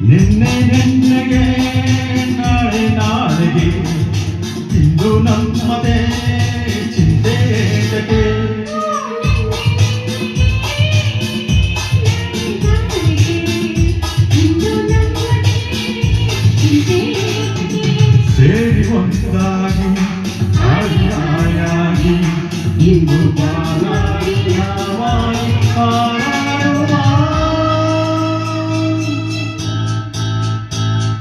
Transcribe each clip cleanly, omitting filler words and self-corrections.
ನಿನ್ನೆ ನಿನ್ನೆಗೆ ನಾಳೆ ನಾಳೆಗೆ ಇಂದು ನಮ್ಮದೇ ಚಿಂತೆ ಏತಕ್ಕೆ ಸೇರಿ ಒಂದಾಗಿ ಆಯಾಗಿ ಇಂದು ಬಾಲಾಗಿ ನಾವಾಗಿ ಹಾರಾಡುವ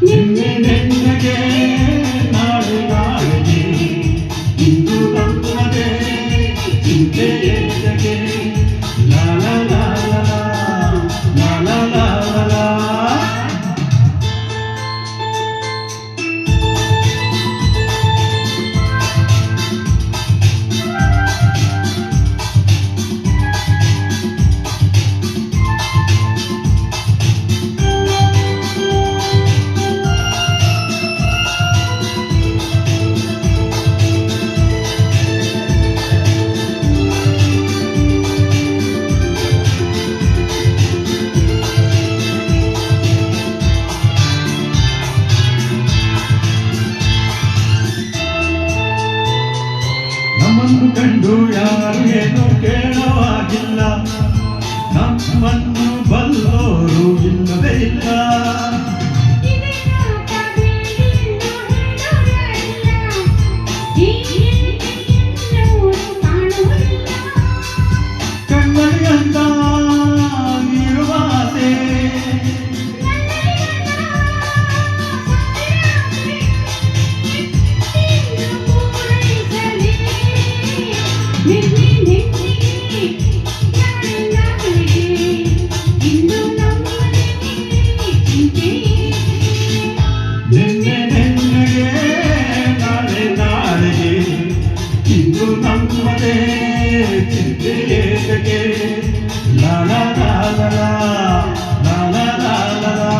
ನಿನ್ನೆ ನಿನ್ನೆಗೆ ನಾಳೆ ನಾಳೆಗೆ ಇಂದು ನಮ್ಮದೇ ಚಿಂತೆ ಏತಕ್ಕೆ ಲಾ ಲಾ ಲಾ ಲಾ ಲಾ ಲಾ ಲಾ ಲಾ. ನಮ್ಮನ್ನು ಕಂಡು ಯಾರು ಏನು ಕೇಳವಾಗಿಲ್ಲ, ನಮ್ಮನ್ನು ಬಲ್ಲೋರು ಇಲ್ಲವೇ ಇಲ್ಲ. ಕಣ್ಣಲ್ಲಿ ಅಂತ ಇರುವ ಆಸೆ ನಿನ್ನೆ ನಿನ್ನೆಗೆ ನಾಳೆ ನಾಳೆಗೆ ಇಂದು ನಮ್ಮದೇ ಚಿಂತೆ ಏತಕ್ಕೆ ಲಾ ಲಾ ಲಾ ಲಾ ಲಾ ಲಾ ಲಾ ಲಾ ಲಾ.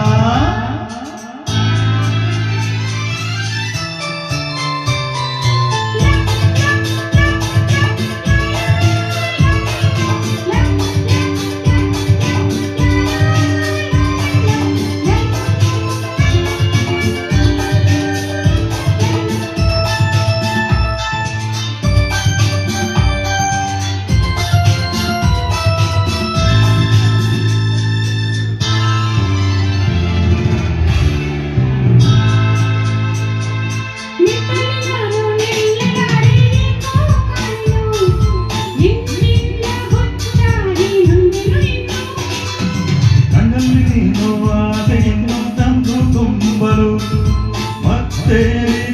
ಮತ್ತೆ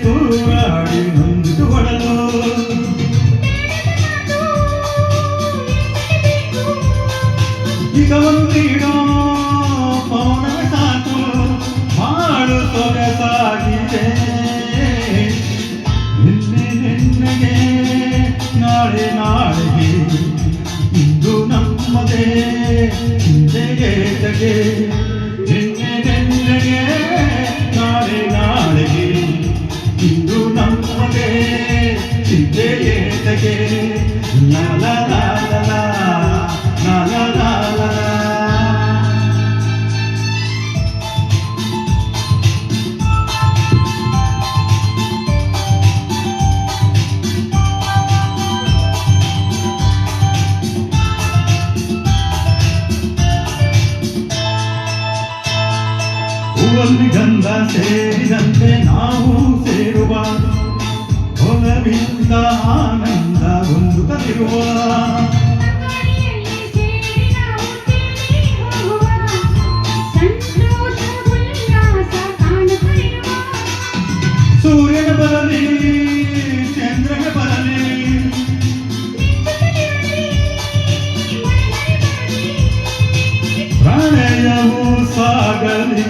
ದೂರಾಡಿ ನೊಂದು ಹೊಡಲು ಈಗ ಒಂದಿಡೋ ಮೌನವೇ ಸಾಕು ಮಾಡು ಸೊಗಸಾಗಿದೆ. ನಿನ್ನೆ ನಿನ್ನೆಗೆ ನಾಳೆ ನಾಳೆಗೆ ಇಂದು ನಮ್ಮದೇ ಚಿಂತೆ ಏತಕ್ಕೆ ನಿನ್ನೆ ನಿನ್ನೆಗೆ ನಾಳೆ ನಾಳೆಗೆ ಇಂದು ನಮ್ಮದೇ ಚಿಂತೆ ಏತಕ್ಕೆ ಲಾ ಲಾ ಲಾ ಲಾ ಲಾ ಲಾ ಲಾ ಲಾ. ಹೂವಲ್ಲಿ ಗಂಧ ಸೇರಿದಂತೆ ನಾವು ಸೇರುವ ಹೊಲವಿಂದ ಆನಂದ ಹೊಂದುತ್ತಲಿರುವ ಸೂರ್ಯನ ಬರಲಿ ಚಂದ್ರನ ಬರಲಿ ಪ್ರಣಯವು ಸಾಗಲಿ